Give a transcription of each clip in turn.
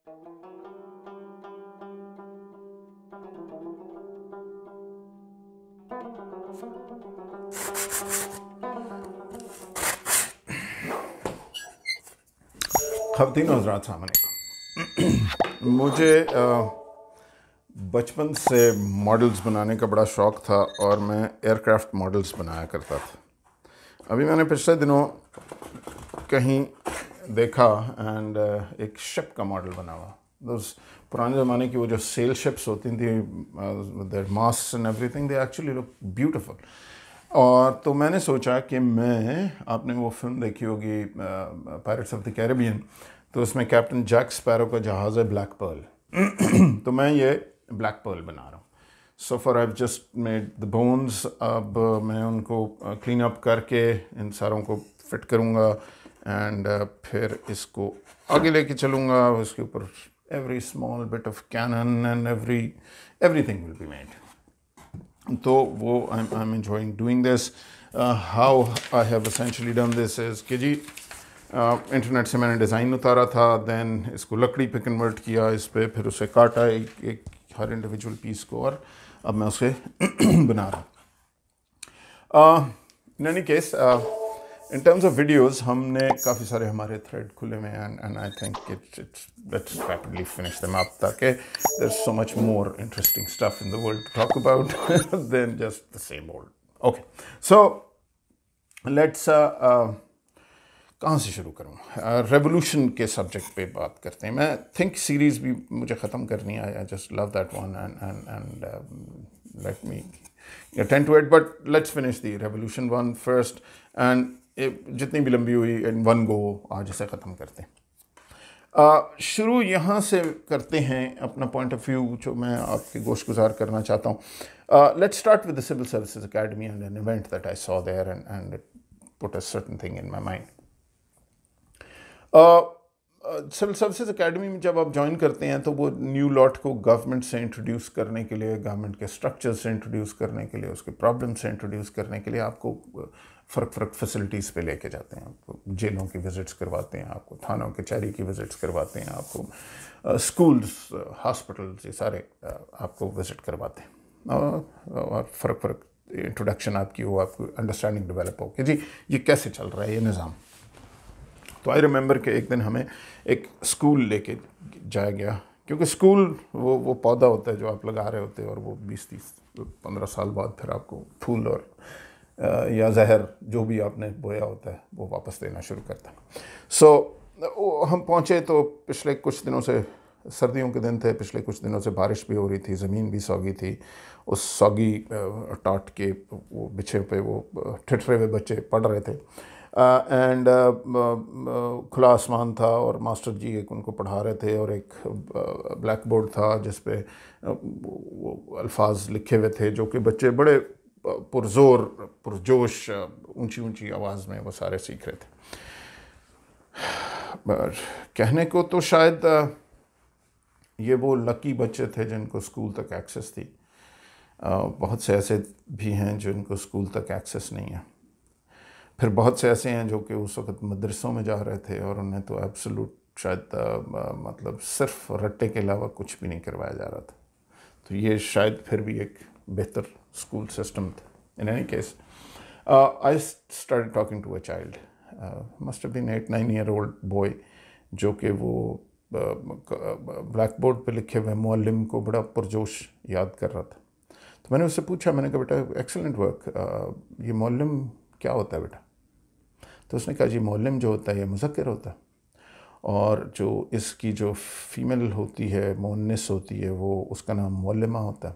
خواتین و حضرات السلام علیکم. مجھے بچپن سے ماڈلز بنانے کا بڑا شوق تھا اور میں ایئر کرافٹ ماڈلز بنایا کرتا تھا. ابھی میں نے پچھلے دنوں کہیں دیکھا اینڈ ایک شپ کا ماڈل بنا ہوا. پرانے زمانے کی وہ جو سیل شپس ہوتی تھیں, there masts and everything, they actually look beautiful. اور تو میں نے سوچا کہ آپ نے وہ فلم دیکھی ہوگی پائرٹس آف دی کیریبین, تو اس میں کیپٹن جیک اسپیرو کا جہاز ہے بلیک پرل. تو میں یہ بلیک پرل بنا رہا ہوں. So far I just made the bones. اب میں ان کو کلین اپ کر کے ان ساروں کو فٹ کروں گا اینڈ پھر اس کو آگے لے کے چلوں گا. اس کے اوپر every small bit of cannon and everything will be made. تو وہ I am enjoying doing this. How I have essentially done this is کہ جی انٹرنیٹ سے میں نے ڈیزائن اتارا تھا, دین اس کو لکڑی پہ کنورٹ کیا, اس پہ پھر اسے کاٹا ایک ہر انڈیویجول پیس کو, اور اب میں اسے بنا رہا ہوں. In any case in terms of videos ہم نے کافی سارے ہمارے تھریڈ کھلے ہوئے ہیں and I think let's rapidly finish them up, تاکہ there is so much more interesting stuff in the world to talk about than just the same old. Okay, so let's کہاں سے شروع کروں؟ ریولوشن کے subject پہ بات کرتے ہیں. میں تھنک سیریز بھی مجھے ختم کرنی ہے. I just love that one and let me attend to it, but let's finish the revolution one first, and جتنی بھی لمبی ہوئی ان ون گو آج اسے ختم کرتے ہیں. شروع یہاں سے کرتے ہیں اپنا پوائنٹ آف ویو جو میں آپ کے گوشت گزار کرنا چاہتا ہوں. Let's start with the civil services academy and an event that I saw there and it put a certain thing in my mind. Civil services academy میں جب آپ جوائن کرتے ہیں تو وہ نیو لاٹ کو گورنمنٹ سے انٹروڈیوس کرنے کے لیے, گورنمنٹ کے اسٹرکچر سے انٹروڈیوس کرنے کے لیے, اس کے پرابلم سے انٹروڈیوس کرنے کے لیے آپ کو فرق فیسلٹیز پہ لے کے جاتے ہیں. آپ کو جیلوں کی وزٹس کرواتے ہیں, آپ کو تھانوں کچہری کی وزٹس کرواتے ہیں, آپ کو اسکولس, ہاسپٹلس, یہ سارے آپ کو وزٹ کرواتے ہیں, اور فرق انٹروڈکشن آپ کی ہو, آپ کو انڈرسٹینڈنگ ڈیولپ ہو کہ جی یہ کیسے چل رہا ہے یہ نظام. تو آئی ریممبر کہ ایک دن ہمیں ایک اسکول لے کے جایا گیا, کیونکہ اسکول وہ پودا ہوتا ہے جو آپ لگا رہے ہوتے ہیں, اور وہ 20-30-15 سال بعد پھر آپ کو پھول اور یا زہر جو بھی آپ نے بویا ہوتا ہے وہ واپس دینا شروع کرتا ہے. سو ہم پہنچے تو پچھلے کچھ دنوں سے سردیوں کے دن تھے, پچھلے کچھ دنوں سے بارش بھی ہو رہی تھی, زمین بھی سوگی تھی. اس سوگی ٹاٹ کے وہ بچھے پہ وہ ٹھٹرے ہوئے بچے پڑھ رہے تھے, اینڈ کھلا آسمان تھا, اور ماسٹر جی ایک ان کو پڑھا رہے تھے, اور ایک بلیک بورڈ تھا جس پہ وہ الفاظ لکھے ہوئے تھے جو کہ بچے بڑے پرزور پرجوش اونچی آواز میں وہ سارے سیکھ رہے تھے. کہنے کو تو شاید یہ وہ لکی بچے تھے جن کو اسکول تک ایکسیس تھی. بہت سے ایسے بھی ہیں جن کو اسکول تک ایکسیس نہیں ہے. پھر بہت سے ایسے ہیں جو کہ اس وقت مدرسوں میں جا رہے تھے, اور انہیں تو ایبسولوٹ شاید مطلب صرف رٹے کے علاوہ کچھ بھی نہیں کروایا جا رہا تھا. تو یہ شاید پھر بھی ایک بہتر اسکول سسٹم تھا. In any case I started talking to a child, must have been 8-9 year old boy, جو کہ وہ بلیک بورڈ پہ لکھے ہوئے معلم کو بڑا پرجوش یاد کر رہا تھا. تو میں نے اس سے پوچھا, میں نے کہا بیٹا ایکسلنٹ ورک, یہ معلم کیا ہوتا ہے بیٹا؟ تو اس نے کہا جی معلم جو ہوتا ہے یہ مذکر ہوتا ہے, اور جو اس کی جو فیمیل ہوتی ہے مؤنث ہوتی ہے وہ اس کا نام معلمہ ہوتا ہے,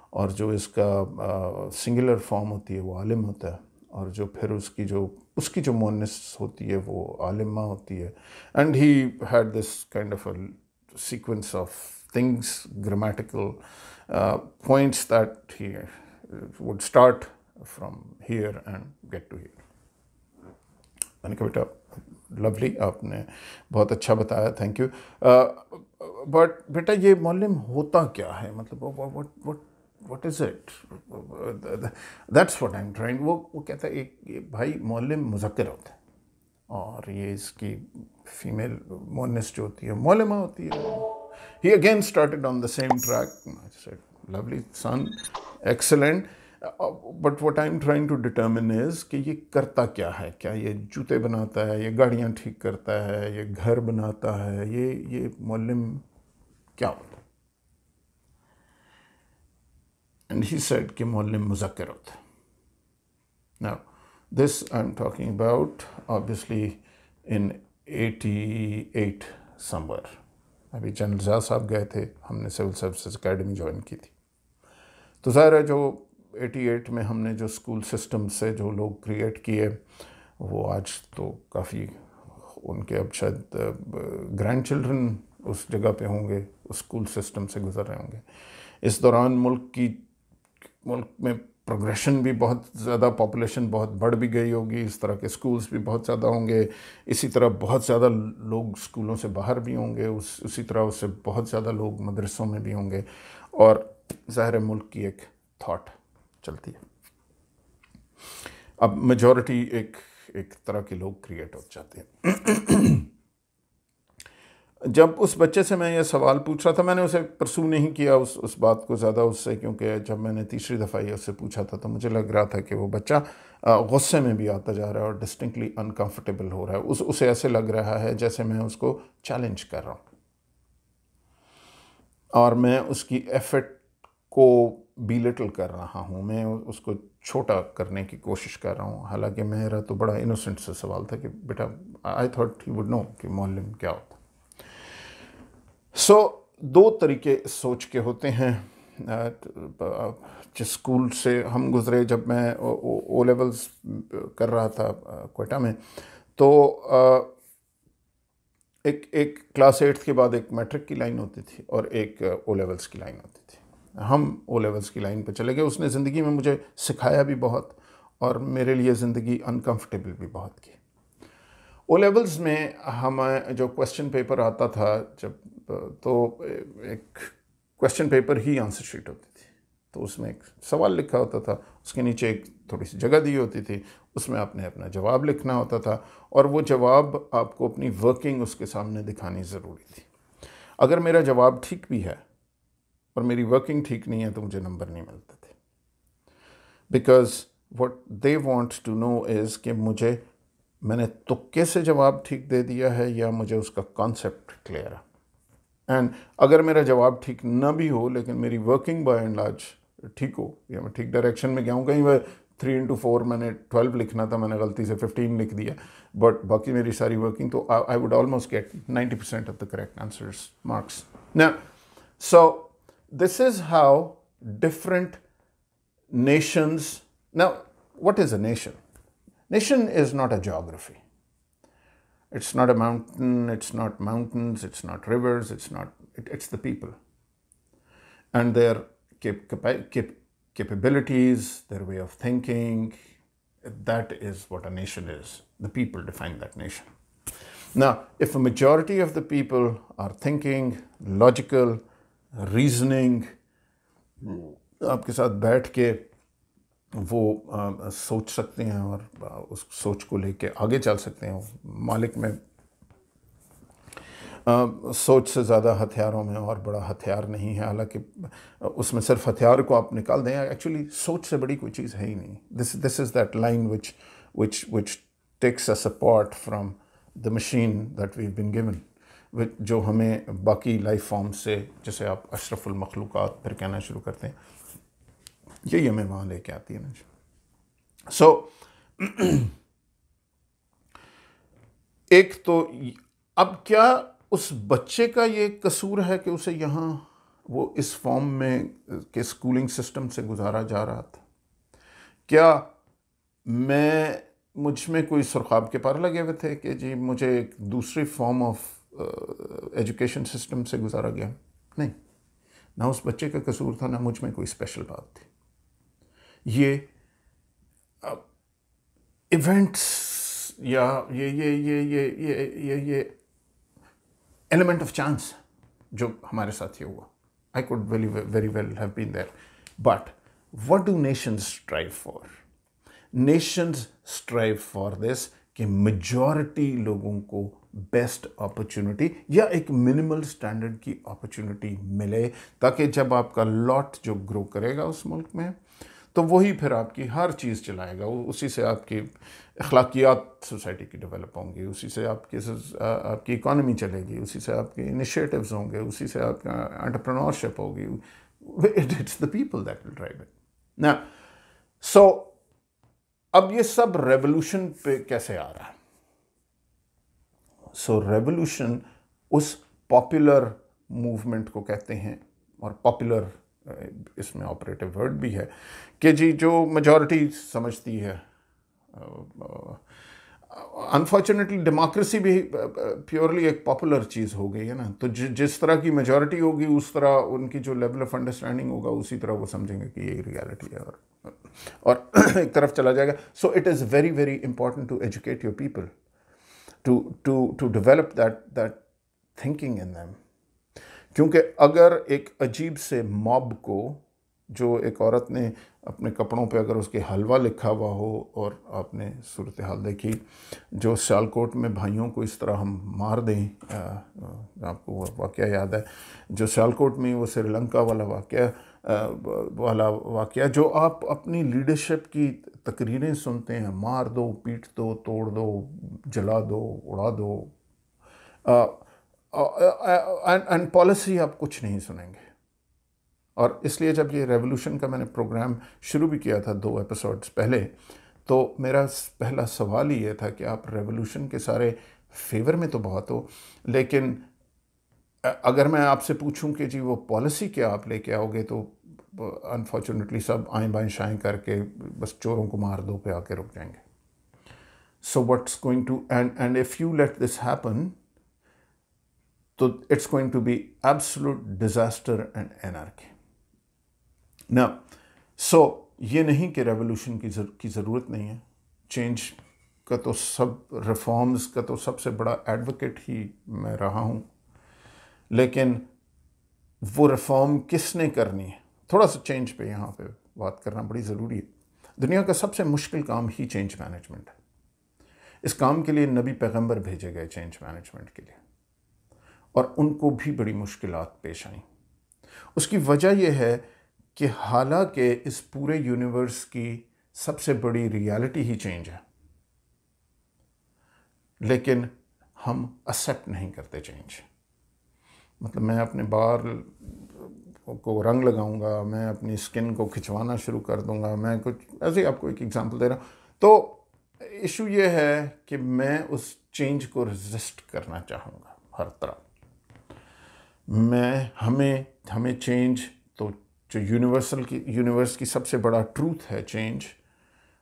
اور جو اس کا سنگولر فارم ہوتی ہے وہ عالم ہوتا ہے, اور جو پھر اس کی جو مؤنث ہوتی ہے وہ عالمہ ہوتی ہے. And he had this kind of a sequence of things, grammatical points that he would start from here and get to here. میں نے کہا بیٹا لولی, آپ نے بہت اچھا بتایا, تھینک یو, بٹ بیٹا یہ معلم ہوتا کیا ہے, مطلب what is it? That's what I'm trying. وہ کہتا ہے ایک بھائی معلم مذکر ہوتا ہے, اور یہ اس کی فیمیل مونس جو ہوتی ہے مولما ہوتی ہے. He again started on the same track. I said, lovely son, excellent. But what I'm trying to determine is کہ یہ کرتا کیا ہے. کیا یہ جوتے بناتا ہے, یہ گاڑیاں ٹھیک کرتا ہے, یہ گھر بناتا ہے, یہ معلم کیا ہوتا ہے. And he said کہ معلم مذکر ہوتا ہے. Now, this I'm talking about obviously in 88 somewhere. ابھی جنرل زیاد صاحب گئے تھے, ہم نے سول سروسز اکیڈمی جوائن کی تھی. تو ظاہر ہے جو 88 میں ہم نے جو اسکول سسٹم سے جو لوگ کریٹ کیے وہ آج تو کافی ان کے اب شاید گرینڈ چلڈرن اس جگہ پہ ہوں گے, اس اسکول سسٹم سے گزر رہے ہوں گے. اس دوران ملک میں پروگریشن بھی بہت زیادہ, پاپولیشن بہت بڑھ بھی گئی ہوگی, اس طرح کے اسکولز بھی بہت زیادہ ہوں گے, اسی طرح بہت زیادہ لوگ اسکولوں سے باہر بھی ہوں گے, اسی طرح اس سے بہت زیادہ لوگ مدرسوں میں بھی ہوں گے, اور ظاہر ملک کی ایک تھاٹ چلتی ہے. اب میجورٹی ایک طرح کے لوگ کریٹ ہو جاتے ہیں. جب اس بچے سے میں یہ سوال پوچھ رہا تھا, میں نے اسے پرسو نہیں کیا اس بات کو زیادہ اس سے, کیونکہ جب میں نے تیسری دفعہ یہ اس سے پوچھا تھا تو مجھے لگ رہا تھا کہ وہ بچہ غصے میں بھی آتا جا رہا ہے اور ڈسٹنکٹلی انکمفرٹیبل ہو رہا ہے. اسے ایسے لگ رہا ہے جیسے میں اس کو چیلنج کر رہا ہوں اور میں اس کی ایفرٹ کو بیلٹل کر رہا ہوں, میں اس کو چھوٹا کرنے کی کوشش کر رہا ہوں. حالانکہ میرا تو بڑا انوسنٹ سے سوال تھا کہ بیٹا I thought he would know کہ معلم کیا ہوتا. دو طریقے سوچ کے ہوتے ہیں. جس اسکول سے ہم گزرے, جب میں او لیولز کر رہا تھا کوئٹہ میں, تو ایک کلاس 8 کے بعد ایک میٹرک کی لائن ہوتی تھی اور ایک او لیولز کی لائن ہوتی تھی. ہم او لیولز کی لائن پہ چلے گئے. اس نے زندگی میں مجھے سکھایا بھی بہت اور میرے لیے زندگی انکمفرٹیبل بھی بہت کی. او لیولز میں ہمیں جو کویسچن پیپر آتا تھا جب, تو ایک کویسچن پیپر ہی آنسر شیٹ ہوتی تھی. تو اس میں ایک سوال لکھا ہوتا تھا, اس کے نیچے ایک تھوڑی سی جگہ دی ہوتی تھی, اس میں آپ نے اپنا جواب لکھنا ہوتا تھا اور وہ جواب آپ کو اپنی ورکنگ اس کے سامنے دکھانی ضروری تھی. اگر میرا جواب ٹھیک بھی ہے اور میری ورکنگ ٹھیک نہیں ہے تو مجھے نمبر نہیں ملتے تھے. Because what they want to know is کہ میں نے تکے سے جواب ٹھیک دے دیا ہے یا مجھے اس کا کانسیپٹ کلیئر ہے. اینڈ اگر میرا جواب ٹھیک نہ بھی ہو لیکن میری ورکنگ بائی اینڈ لارج ٹھیک ہو, یا میں ٹھیک ڈائریکشن میں گیا ہوں, کہیں وہ 3 into 4 میں نے 12 لکھنا تھا, میں نے غلطی سے 15 لکھ دیا, بٹ باقی میری ساری ورکنگ, تو I would almost get 90% of the correct answers marks. So this is how different nations. Now, what is a nation? Nation is not a geography. It's not a mountain, it's not mountains, it's not rivers, it's the people. And their capabilities, their way of thinking, that is what a nation is. The people define that nation. Now, if a majority of the people are thinking, logical, reasoning, آپ کے ساتھ بیٹھ کے وہ سوچ سکتے ہیں اور اس سوچ کو لے کے آگے چل سکتے ہیں. مالک میں سوچ سے زیادہ ہتھیاروں میں اور بڑا ہتھیار نہیں ہے, حالانکہ اس میں صرف ہتھیار کو آپ نکال دیں, ایکچولی سوچ سے بڑی کوئی چیز ہے ہی نہیں. This is that line which takes us apart from the machine that we've been given, جو ہمیں باقی لائف فارم سے, جسے آپ اشرف المخلوقات پھر کہنا شروع کرتے ہیں, یہی ہمیں وہاں لے کے آتی ہے نا. سو ایک تو اب کیا اس بچے کا یہ قصور ہے کہ اسے یہاں وہ اس فارم میں کہ اسکولنگ سسٹم سے گزارا جا رہا تھا؟ کیا مجھ میں کوئی سرخاب کے پر لگے ہوئے تھے کہ جی مجھے ایک دوسری فارم آف ایجوکیشن سسٹم سے گزارا گیا؟ نہیں, نہ اس بچے کا قصور تھا, نہ مجھ میں کوئی اسپیشل بات تھی. یہ ایونٹس یا یہ ایلیمنٹ آف چانس جو ہمارے ساتھ یہ ہوا, I could very well have been there. But what do nations strive for? Nations strive for this کہ میجورٹی لوگوں کو بیسٹ اپرچونٹی یا ایک منیمل سٹینڈرڈ کی اپرچونٹی ملے، تاکہ جب آپ کا لاٹ جو گرو کرے گا اس ملک میں تو وہی پھر آپ کی ہر چیز چلائے گا، اسی سے آپ کی اخلاقیات سوسائٹی کی ڈیولپ ہوں گی، اسی سے آپ کی اکانومی چلے گی، اسی سے آپ کے انیشیٹوز ہوں گے، اسی سے آپ کا انٹرپرینورشپ ہوگی. It's the people that will drive it. نا سو اب یہ سب ریولوشن پہ کیسے آ رہا ہے؟ سو ریولوشن اس پاپولر موومنٹ کو کہتے ہیں، اور پاپولر اس میں آپریٹو ورڈ بھی ہے کہ جی جو میجورٹی سمجھتی ہے. انفارچونیٹلی ڈیموکریسی بھی پیورلی ایک پاپولر چیز ہو گئی ہے نا، تو جس طرح کی میجورٹی ہوگی اس طرح ان کی جو لیول آف انڈرسٹینڈنگ ہوگا اسی طرح وہ سمجھیں گے کہ یہی ریالٹی ہے اور ایک طرف چلا جائے گا. So it is very very important to educate your people to develop that thinking in them. کیونکہ اگر ایک عجیب سے موب کو، جو ایک عورت نے اپنے کپڑوں پہ اگر اس کے حلوہ لکھا ہوا ہو، اور آپ نے صورتحال دیکھی جو سیالکوٹ میں بھائیوں کو اس طرح ہم مار دیں، آپ کو وہ واقعہ یاد ہے جو سیالکوٹ میں وہ سری لنکا والا واقعہ جو آپ اپنی لیڈرشپ کی تقریریں سنتے ہیں، مار دو، پیٹ دو، توڑ دو، جلا دو، اڑا دو، اینڈ پالیسی آپ کچھ نہیں سنیں گے. اور اس لیے جب یہ ریولوشن کا میں نے پروگرام شروع بھی کیا تھا 2 ایپیسوڈز پہلے، تو میرا پہلا سوال ہی یہ تھا کہ آپ ریولوشن کے سارے فیور میں تو بہت ہو، لیکن اگر میں آپ سے پوچھوں کہ جی وہ پالیسی کیا آپ لے کے آؤ گے، تو انفارچونیٹلی سب آئیں بائیں شائیں کر کے بس چوروں کو مار دو پہ آ کے رک جائیں گے. So what's going to end if you let this happen تو it's going to be absolute disaster and anarchy. نا سو یہ نہیں کہ ریولوشن کی ضرورت نہیں ہے، چینج کا تو ریفارمز کا تو سب سے بڑا ایڈوکیٹ ہی میں رہا ہوں، لیکن وہ ریفارم کس نے کرنی ہے، تھوڑا سا چینج پہ یہاں پہ بات کرنا بڑی ضروری ہے. دنیا کا سب سے مشکل کام ہی چینج مینجمنٹ ہے. اس کام کے لیے نبی پیغمبر بھیجے گئے چینج مینجمنٹ کے لیے، اور ان کو بھی بڑی مشکلات پیش آئیں. اس کی وجہ یہ ہے کہ حالانکہ اس پورے یونیورس کی سب سے بڑی ریالٹی ہی چینج ہے، لیکن ہم ایکسیپٹ نہیں کرتے چینج. مطلب میں اپنے بال کو رنگ لگاؤں گا، میں اپنی اسکن کو کھچوانا شروع کر دوں گا، میں کچھ ایسے ہی آپ کو ایک ایگزامپل دے رہا ہوں. تو ایشو یہ ہے کہ میں اس چینج کو ریزسٹ کرنا چاہوں گا ہر طرح. ہمیں چینج تو جو یونیورس کی سب سے بڑا ٹروتھ ہے چینج،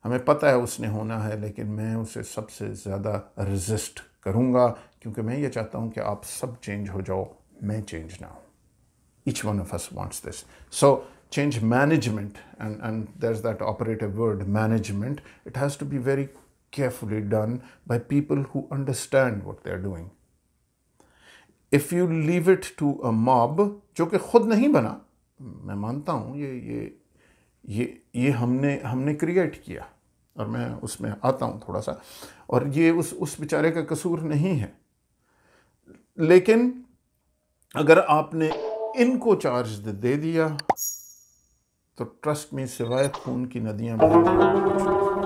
ہمیں پتہ ہے اس نے ہونا ہے، لیکن میں اسے سب سے زیادہ ریزسٹ کروں گا، کیونکہ میں یہ چاہتا ہوں کہ آپ سب چینج ہو جاؤ، میں چینج نہ ہوں. Each one of us wants this. So change management, and there's that operative word, management, it has to be very carefully done by people who understand what they're doing. If you leave it to a mob جو کہ خود نہیں بنا، میں مانتا ہوں یہ ہم نے کریٹ کیا، اور میں اس میں آتا ہوں تھوڑا سا، اور یہ اس بیچارے کا قصور نہیں ہے، لیکن اگر آپ نے ان کو چارج دے دیا تو ٹرسٹ میں سوائے خون کی ندیاں بہنے کچھ نہیں.